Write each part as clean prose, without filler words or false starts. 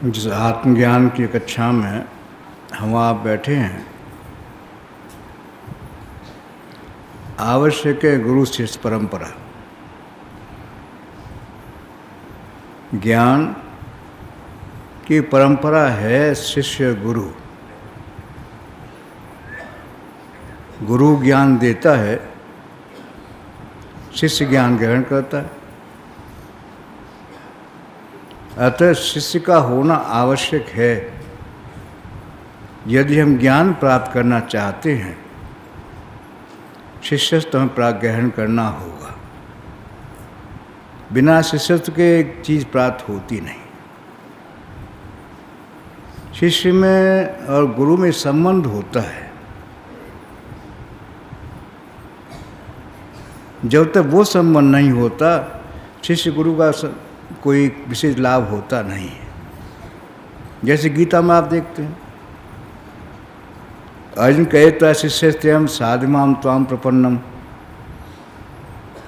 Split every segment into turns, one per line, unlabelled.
जिस आत्मज्ञान की कक्षा में हम आप बैठे हैं, आवश्यक है गुरु शिष्य परंपरा। ज्ञान की परंपरा है शिष्य गुरु। गुरु ज्ञान देता है, शिष्य ज्ञान ग्रहण करता है। अतः शिष्य का होना आवश्यक है। यदि हम ज्ञान प्राप्त करना चाहते हैं, शिष्यत्व हमें प्राप्त ग्रहण करना होगा। बिना शिष्यत्व के एक चीज़ प्राप्त होती नहीं। शिष्य में और गुरु में संबंध होता है। जब तक वो संबंध नहीं होता, शिष्य गुरु का कोई विशेष लाभ होता नहीं है। जैसे गीता में आप देखते हैं, अर्जुन कहता है शिष्यस्तेयं साधुमां त्वां प्रपन्नम,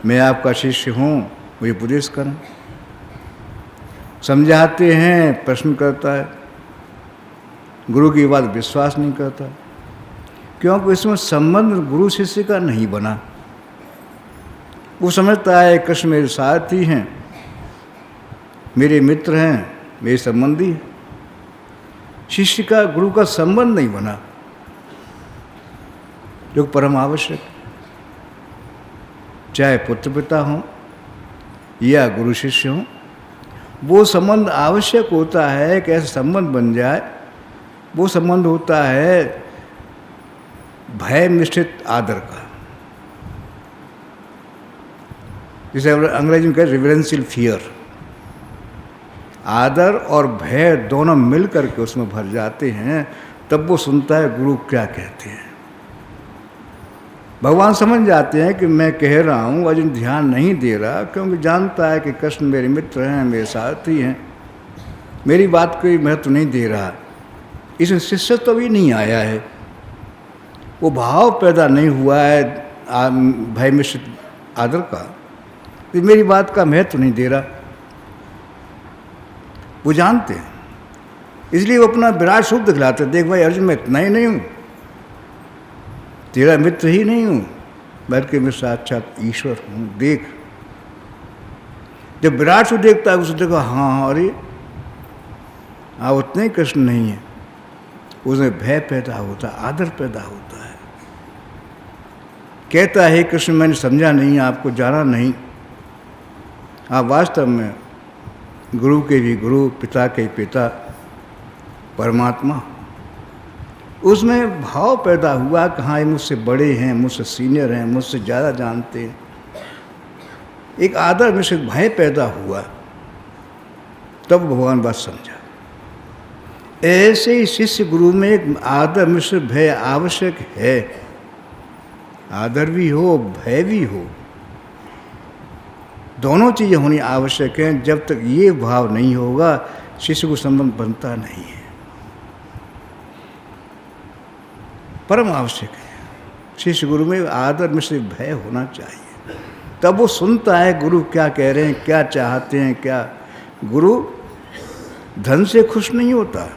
मैं आपका शिष्य हूँ, मुझे उपदेश करें। समझाते हैं, प्रश्न करता है, गुरु की बात विश्वास नहीं करता, क्योंकि इसमें संबंध गुरु शिष्य का नहीं बना। वो समझता है कृष्ण मेरे साथी हैं, मेरे मित्र हैं, मेरे संबंधी हैं। शिष्य का गुरु का संबंध नहीं बना, जो परम आवश्यक। चाहे पुत्र पिता हो या गुरु शिष्य हो, वो संबंध आवश्यक होता है कि ऐसा संबंध बन जाए। वो संबंध होता है भय मिश्रित आदर का, जिसे अंग्रेजी में कहते हैं रिवरेंशियल फियर। आदर और भय दोनों मिल करके उसमें भर जाते हैं, तब वो सुनता है गुरु क्या कहते हैं। भगवान समझ जाते हैं कि मैं कह रहा हूँ, अर्जुन ध्यान नहीं दे रहा, क्योंकि जानता है कि कृष्ण मेरे मित्र हैं, मेरे साथी हैं, मेरी बात कोई महत्व नहीं दे रहा। इसमें शिष्यत्व तो भी नहीं आया है, वो भाव पैदा नहीं हुआ है भय मिश्रित आदर का, मेरी बात का महत्व नहीं दे रहा। वो जानते हैं, इसलिए वो अपना विराट स्वरूप दिखलाते। देख भाई अर्जुन, मैं इतना ही नहीं हूँ, तेरा मित्र ही नहीं हूँ, बल्कि मैं साक्षात ईश्वर हूँ। देख, जब विराट स्वरूप देखता है उसे देखो, हाँ अरे हाँ, उतने कृष्ण नहीं है। उसमें भय पैदा होता है, आदर पैदा होता है। कहता है कृष्ण मैंने समझा नहीं, आपको जाना नहीं। आप वास्तव में गुरु के भी गुरु, पिता के पिता, परमात्मा। उसमें भाव पैदा हुआ कि हाँ ये मुझसे बड़े हैं, मुझसे सीनियर हैं, मुझसे ज़्यादा जानते हैं। एक आदर में से भय पैदा हुआ, तब भगवान बात समझा। ऐसे ही शिष्य गुरु में एक आदर मिश्र भय आवश्यक है। आदर भी हो, भय भी हो, दोनों चीज़ें होनी आवश्यक हैं। जब तक ये भाव नहीं होगा, शिष्य को संबंध बनता नहीं है। परम आवश्यक है शिष्य गुरु में आदर में से भय होना चाहिए। तब वो सुनता है गुरु क्या कह रहे हैं, क्या चाहते हैं, क्या। गुरु धन से खुश नहीं होता।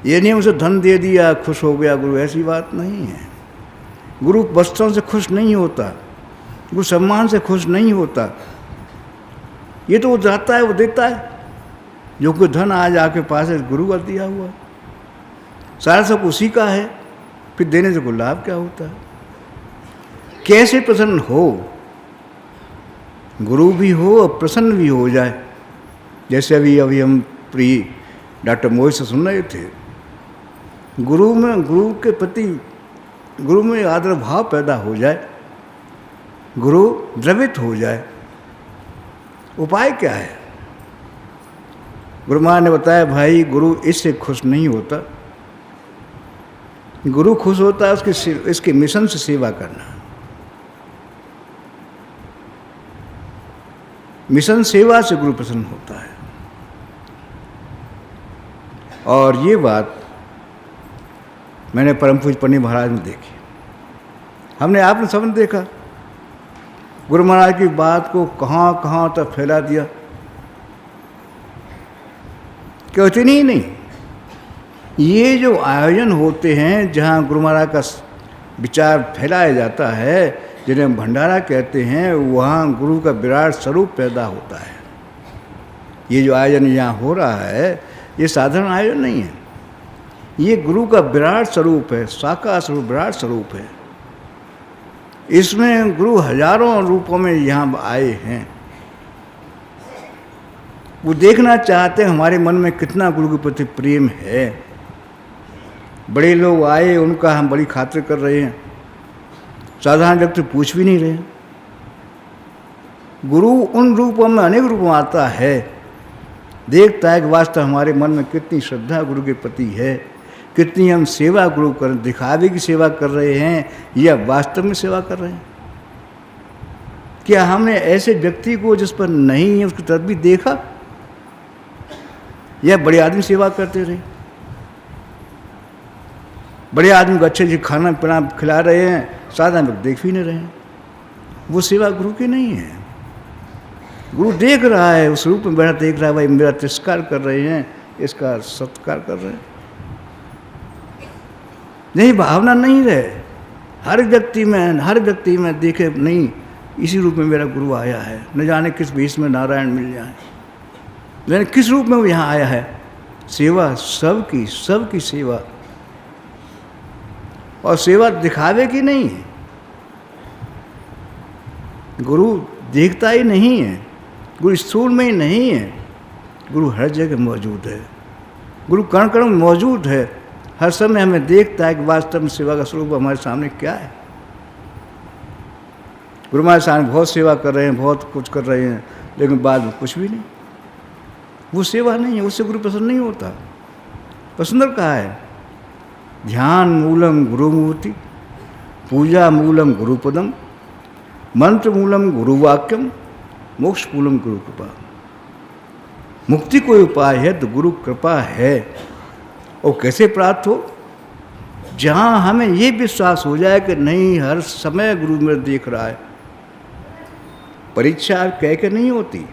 ये नहीं उसे धन दे दिया खुश हो गया गुरु, ऐसी बात नहीं है। गुरु वस्त्रों से खुश नहीं होता, वो सम्मान से खुश नहीं होता। ये तो वो जाता है, वो देता है। जो कोई धन आज आपके पास है, गुरु का दिया हुआ, सारा सब उसी का है, फिर देने से कोई लाभ क्या होता है। कैसे प्रसन्न हो, गुरु भी हो और प्रसन्न भी हो जाए। जैसे अभी हम प्रिय डॉक्टर मोहित से सुन रहे थे, गुरु के प्रति गुरु में आदर भाव पैदा हो जाए, गुरु द्रवित हो जाए। उपाय क्या है? गुरु महाराज ने बताया, भाई गुरु इससे खुश नहीं होता। गुरु खुश होता है इसके मिशन से सेवा करना। मिशन सेवा से गुरु प्रसन्न होता है। और ये बात मैंने परम पूज्य पंडित महाराज में देखी। हमने आपने सबने देखा, गुरु महाराज की बात को कहाँ कहाँ तक फैला दिया। कहते नहीं। ये जो आयोजन होते हैं जहाँ गुरु महाराज का विचार फैलाया जाता है, जिन्हें हम भंडारा कहते हैं, वहाँ गुरु का विराट स्वरूप पैदा होता है। ये जो आयोजन यहाँ हो रहा है ये साधारण आयोजन नहीं है, ये गुरु का विराट स्वरूप है, साकार स्वरूप, विराट स्वरूप है। इसमें गुरु हजारों रूपों में यहाँ आए हैं। वो देखना चाहते हैं हमारे मन में कितना गुरु के प्रति प्रेम है। बड़े लोग आए, उनका हम बड़ी खातिर कर रहे हैं, साधारण व्यक्ति पूछ भी नहीं रहे। गुरु उन रूपों में, अनेक रूपों में आता है, देखता है कि वास्तव हमारे मन में कितनी श्रद्धा गुरु के प्रति है, कितनी हम सेवा गुरु कर, दिखावे की सेवा कर रहे हैं या वास्तव में सेवा कर रहे हैं। क्या हमने ऐसे व्यक्ति को जिस पर नहीं है उसकी तरफ भी देखा, या बड़े आदमी सेवा करते रहे? बड़े आदमी को अच्छे से खाना पीना खिला रहे हैं, साधारण लोग देख भी नहीं रहे हैं। वो सेवा गुरु की नहीं है। गुरु देख रहा है, उस रूप में बैठा देख रहा है, भाई मेरा तिरस्कार कर रहे हैं, इसका सत्कार कर रहे हैं। नहीं, भावना नहीं रहे हर व्यक्ति में देखे, नहीं इसी रूप में मेरा गुरु आया है, न जाने किस वेश में नारायण मिल जाए, लेकिन किस रूप में वो यहाँ आया है। सेवा सबकी सेवा, और सेवा दिखावे की नहीं है। गुरु देखता ही नहीं है, गुरु स्थूल में ही नहीं है, गुरु हर जगह मौजूद है, गुरु कण कण में मौजूद है। हर समय हमें देखता है कि वास्तव में सेवा का स्वरूप हमारे सामने क्या है। गुरु हमारे सामने बहुत सेवा कर रहे हैं, बहुत कुछ कर रहे हैं, लेकिन बाद में कुछ भी नहीं। वो सेवा नहीं है, उससे गुरु प्रसन्न नहीं होता। सुंदर कहा है, ध्यान मूलम गुरुमूर्ति, पूजा मूलम गुरुपदम, मंत्र मूलम गुरुवाक्यम, मोक्ष मूलम गुरु कृपा। मुक्ति कोई उपाय है तो गुरु कृपा है। और कैसे प्राप्त हो? जहाँ हमें ये विश्वास हो जाए कि नहीं, हर समय गुरु मेरे देख रहा है। परीक्षा कह के नहीं होती।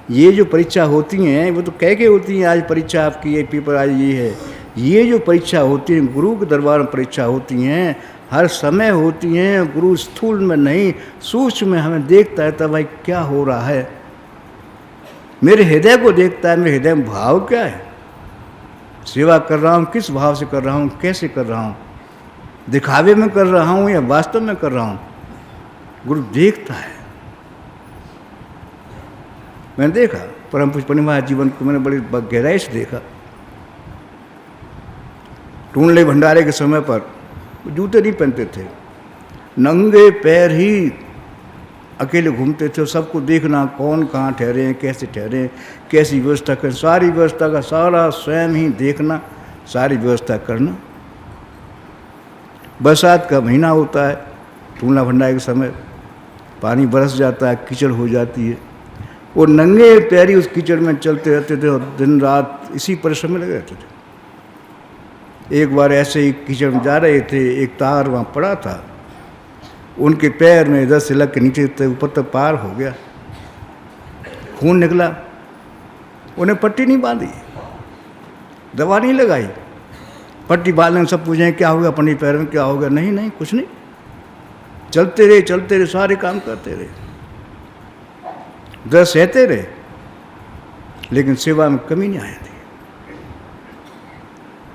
ये जो परीक्षा होती हैं वो तो कह के होती हैं, आज परीक्षा आपकी, ये पेपर आज ये है। ये जो परीक्षा होती है, गुरु के दरबार में परीक्षा होती हैं, हर समय होती हैं। गुरु स्थूल में नहीं, सूक्ष्म में हमें देखता है, तब भाई क्या हो रहा है, मेरे हृदय को देखता है, मेरे हृदय में भाव क्या है, सेवा कर रहा हूँ किस भाव से कर रहा हूँ, कैसे कर रहा हूँ, दिखावे में कर रहा हूँ या वास्तव में कर रहा हूँ। गुरु देखता है। मैंने देखा परम पूज्य पंडित महाराज जीवन को, मैंने बड़ी गहराई से देखा। टूणले भंडारे के समय पर जूते नहीं पहनते थे, नंगे पैर ही अकेले घूमते थे। सबको देखना कौन कहाँ ठहरे हैं, कैसे ठहरे हैं, कैसी व्यवस्था करें, सारी व्यवस्था का सारा स्वयं ही देखना, सारी व्यवस्था करना। बरसात का महीना होता है, टूणला भंडारे के समय पानी बरस जाता है, कीचड़ हो जाती है। वो नंगे पैरी उस कीचड़ में चलते रहते थे और दिन रात इसी परिश्रम में लगे रहते थे। एक बार ऐसे ही कीचड़ में जा रहे थे, एक तार वहाँ पड़ा था, उनके पैर में इधर से लग के नीचे तक ऊपर तक पार हो गया, खून निकला। उन्हें पट्टी नहीं बांधी, दवा नहीं लगाई। पट्टी बांधने सब पूछे क्या हो गया, पंडित पैर में क्या हो गया, नहीं कुछ नहीं। चलते रहे, सारे काम करते रहे, दर्द सहते रहे, लेकिन सेवा में कमी नहीं आई थी।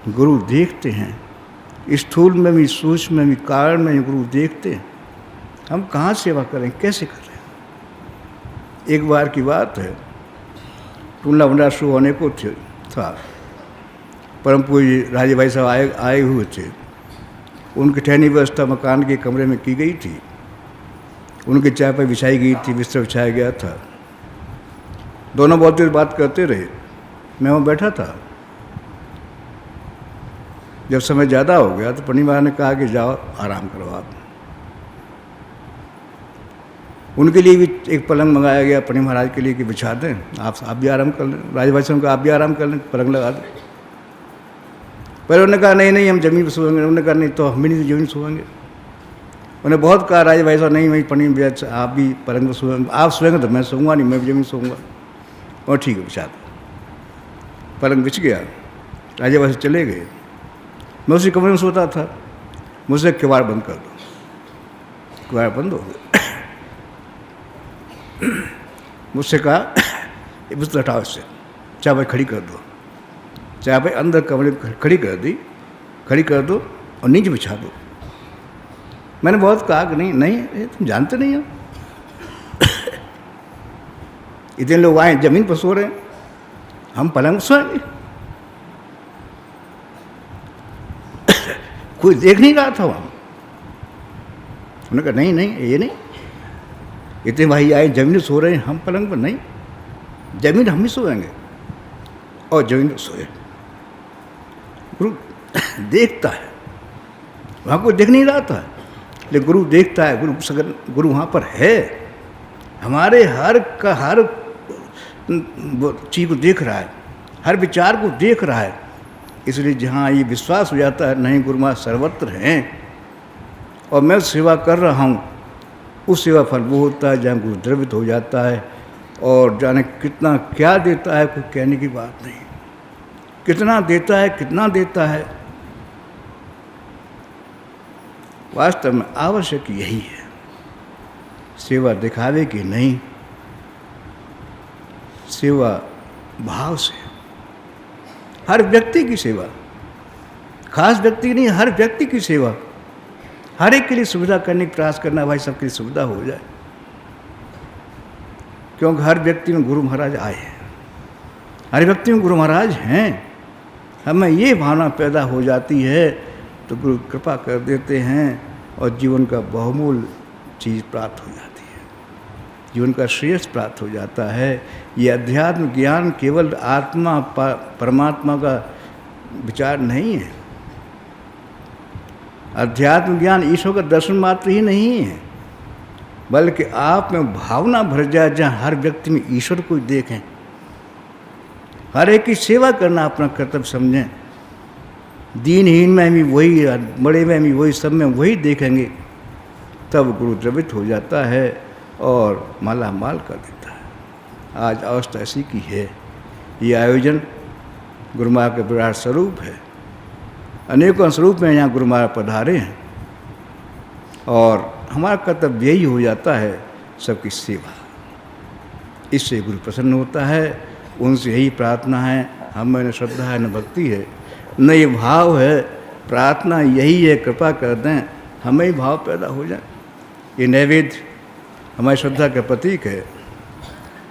गुरु देखते हैं, स्थूल में भी, सूक्ष्म में भी, कारण में भी गुरु देखते हैं। हम कहाँ सेवा करें, कैसे करें। एक बार की बात है, टूणला भंडारा शुरू होने को था। परम पूज्य राजे भाई साहब आए हुए थे। उनकी ठहरने व्यवस्था मकान के कमरे में की गई थी। उनकी चाय पर बिछाई गई थी, बिस्तर बिछाया गया था। दोनों बहुत देर बात करते रहे। मैं वहाँ बैठा था। जब समय ज़्यादा हो गया तो पंडित महाराज ने कहा कि जाओ आराम करो आप। उनके लिए भी एक पलंग मंगाया गया पंडित महाराज के लिए कि बिछा दें, आप भी आराम कर लें। राजभाई साहब का आप भी आराम कर लें, पलंग लगा दें। पर उन्होंने कहा नहीं हम ज़मीन पर सोएंगे। उन्होंने कहा नहीं तो हम भी नहीं ज़मीन सोएंगे। उन्हें बहुत कहा राजभाई साहब नहीं, मैं पंडित आप भी पलंग पर सोएंगे, आप सोएंगे तो मैं सोऊंगा नहीं, मैं भी ज़मीन सोऊंगा। और ठीक है बिछा दो। पलंग बिछ गया, राजा वहाँ से चले गए। मैं उसी कमरे में सोता था, मुझसे किवाड़ बंद कर दो, किवाड़ बंद हो गया। मुझसे कहा बिस्तर हटाओ, इससे चाबी खड़ी कर दो, चाबी अंदर कमरे में खड़ी कर दी, खड़ी कर दो और नीचे बिछा दो। मैंने बहुत कहा कि नहीं नहीं, तुम जानते नहीं हो, इतने लोग आए जमीन पर सो रहे हैं, हम पलंग पर सोएंगे? कोई देख नहीं रहा था वहाँ। उन्होंने कहा नहीं नहीं, ये नहीं, इतने भाई आए जमीन सो रहे हैं, हम पलंग पर नहीं, जमीन हम ही सोएंगे। और जमीन पर सोए। गुरु देखता है, वहाँ कोई देख नहीं रहा था, लेकिन गुरु देखता है। गुरु वहाँ पर है, हमारे हर चीज़ को देख रहा है, हर विचार को देख रहा है। इसलिए जहाँ ये विश्वास हो जाता है नहीं गुरु महाराज सर्वत्र हैं और मैं सेवा कर रहा हूँ, उस सेवा फल वो होता है जहाँ गुरु द्रवित हो जाता है। और जाने कितना क्या देता है, कोई कहने की बात नहीं, कितना देता है, कितना देता है। वास्तव में आवश्यक यही है, सेवा दिखावे की नहीं, सेवा भाव से। हर व्यक्ति की सेवा, खास व्यक्ति नहीं, हर व्यक्ति की सेवा, हर एक के लिए सुविधा करने का प्रयास करना, भाई सबके लिए सुविधा हो जाए। क्योंकि हर व्यक्ति में गुरु महाराज आए हैं, हर व्यक्ति में गुरु महाराज हैं। हमें ये भावना पैदा हो जाती है तो गुरु कृपा कर देते हैं और जीवन का बहुमूल्य चीज़ प्राप्त हो जाती है, जीवन का श्रेयस प्राप्त हो जाता है। ये अध्यात्म ज्ञान केवल आत्मा परमात्मा का विचार नहीं है, अध्यात्म ज्ञान ईश्वर का दर्शन मात्र ही नहीं है, बल्कि आप में भावना भर जाए जहाँ हर व्यक्ति में ईश्वर को देखें, हर एक की सेवा करना अपना कर्तव्य समझें। दीनहीन में भी वही, बड़े में भी वही, सब में वही देखेंगे, तब गुरु द्रवित हो जाता है और माला माल कर देता है। आज अवस्था ऐसी की है। ये आयोजन गुरु महाराज के विराट स्वरूप है, अनेकों स्वरूप में यहाँ गुरु महाराज पधारे हैं और हमारा कर्तव्य यही हो जाता है सबकी सेवा। इससे गुरु प्रसन्न होता है, उनसे यही प्रार्थना है। हम में न श्रद्धा है न भक्ति है, न ये भाव है, प्रार्थना यही है कृपा कर दें, हमें ही भाव पैदा हो जाए। ये नैवेद्य हमारी श्रद्धा का प्रतीक है।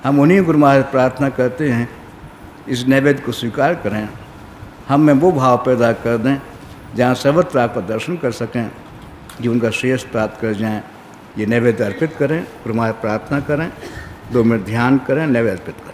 हम उन्हीं गुरु महाराज प्रार्थना करते हैं इस नैवेद्य को स्वीकार करें, हम में वो भाव पैदा कर दें जहाँ सर्वत्र आपका दर्शन कर सकें, जीवन का श्रेयस प्राप्त कर जाएं। ये नैवेद्य अर्पित करें, गुरु महाराज प्रार्थना करें, 2 मिनट ध्यान करें, नैवेद्य अर्पित करें।